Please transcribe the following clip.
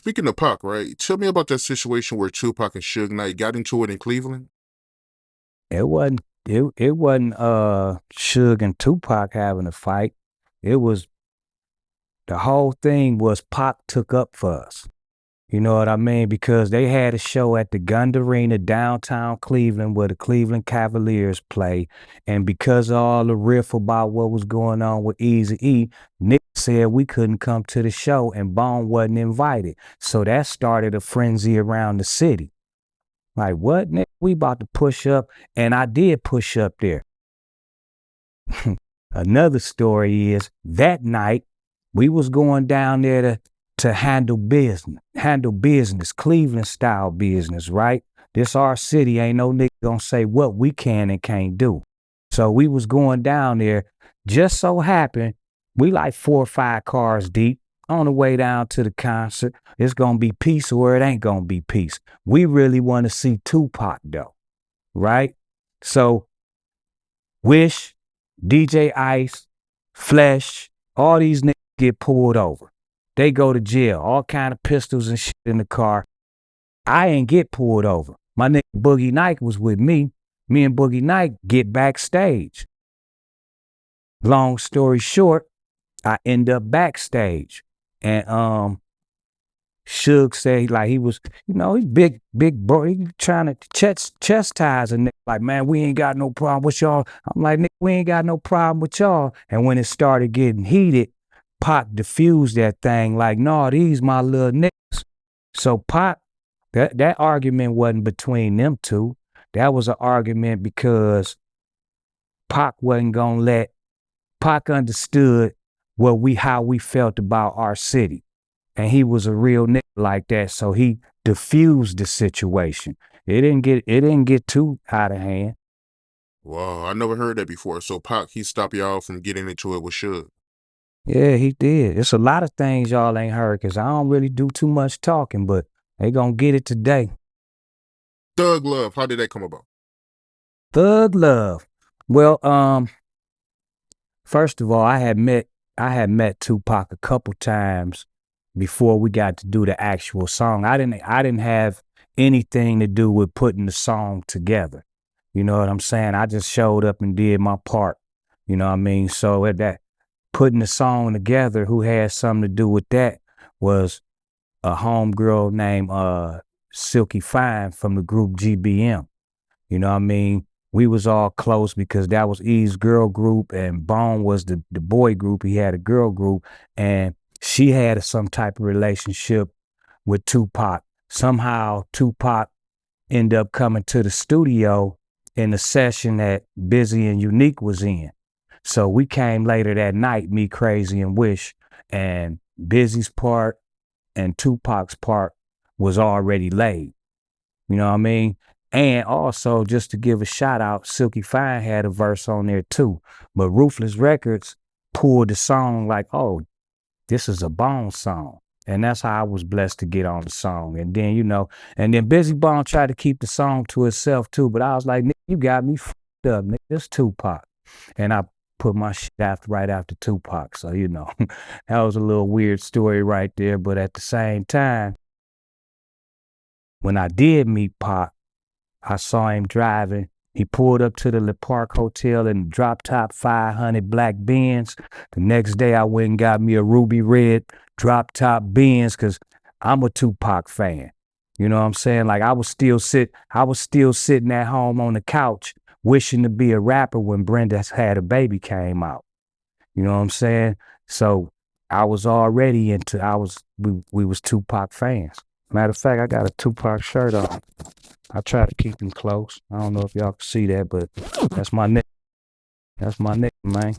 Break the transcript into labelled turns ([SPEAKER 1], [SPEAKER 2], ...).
[SPEAKER 1] speaking of Pac, right? Tell me about that situation where Tupac and Suge Knight got into it in Cleveland.
[SPEAKER 2] It wasn't Suge and Tupac having a fight. It was the whole thing was Pac took up for us. You know what I mean? Because they had a show at the Gund Arena downtown Cleveland where the Cleveland Cavaliers play. And because of all the riff about what was going on with Eazy-E, Nick said we couldn't come to the show and Bone wasn't invited. So that started a frenzy around the city. Like, what, Nick? We about to push up. And I did push up there. Another story is that night we was going down there to handle business, Cleveland style business, right? This our city, ain't no nigga gonna say what we can and can't do. So we was going down there, just so happened, we like 4 or 5 cars deep on the way down to the concert. It's gonna be peace or it ain't gonna be peace. We really wanna see Tupac though, right? So Wish, DJ Ice, Flesh, all these niggas get pulled over. They go to jail, all kind of pistols and shit in the car. I ain't get pulled over. My nigga Boogie Night was with me. Me and Boogie Night get backstage. Long story short, I end up backstage. And Suge said like he was, he's big bro. He trying to chastise a nigga. Like, man, we ain't got no problem with y'all. I'm like, nigga, we ain't got no problem with y'all. And when it started getting heated, Pac diffused that thing like, no, these my little niggas. So Pac, that argument wasn't between them two. That was an argument because Pac wasn't gonna let, Pac understood how we felt about our city. And he was a real nigga like that. So he diffused the situation. It didn't get too out of hand.
[SPEAKER 1] Wow, I never heard that before. So Pac, he stopped y'all from getting into it with Suge.
[SPEAKER 2] Yeah, he did. It's a lot of things y'all ain't heard because I don't really do too much talking, but they gonna get it today.
[SPEAKER 1] Thug Love, how did that come about?
[SPEAKER 2] Thug Love. Well, first of all, I had met Tupac a couple times before we got to do the actual song. I didn't have anything to do with putting the song together. You know what I'm saying? I just showed up and did my part. You know what I mean? So at that putting the song together, who had something to do with that was a homegirl named Silky Fine from the group GBM. You know what I mean? We was all close because that was E's girl group and Bone was the boy group. He had a girl group and she had some type of relationship with Tupac. Somehow Tupac ended up coming to the studio in the session that Busy and Unique was in. So we came later that night, me, Crazy, and Wish, and Busy's part and Tupac's part was already laid. You know what I mean? And also, just to give a shout out, Silky Fine had a verse on there too. But Ruthless Records pulled the song like, oh, this is a Bone song. And that's how I was blessed to get on the song. And then, and then Busy Bone tried to keep the song to itself too. But I was like, nigga, you got me fucked up, nigga. It's Tupac. And I put my shit right after Tupac. So, that was a little weird story right there. But at the same time, when I did meet Pac, I saw him driving. He pulled up to the Le Parc Hotel in a drop top 500 black Benz. The next day I went and got me a ruby red drop top Benz because I'm a Tupac fan. You know what I'm saying? Like I was still sitting at home on the couch wishing to be a rapper when Brenda Had a Baby came out. You know what I'm saying? So I was already we was Tupac fans. Matter of fact, I got a Tupac shirt on. I try to keep them close. I don't know if y'all can see that, but that's my nigga. That's my nigga, man.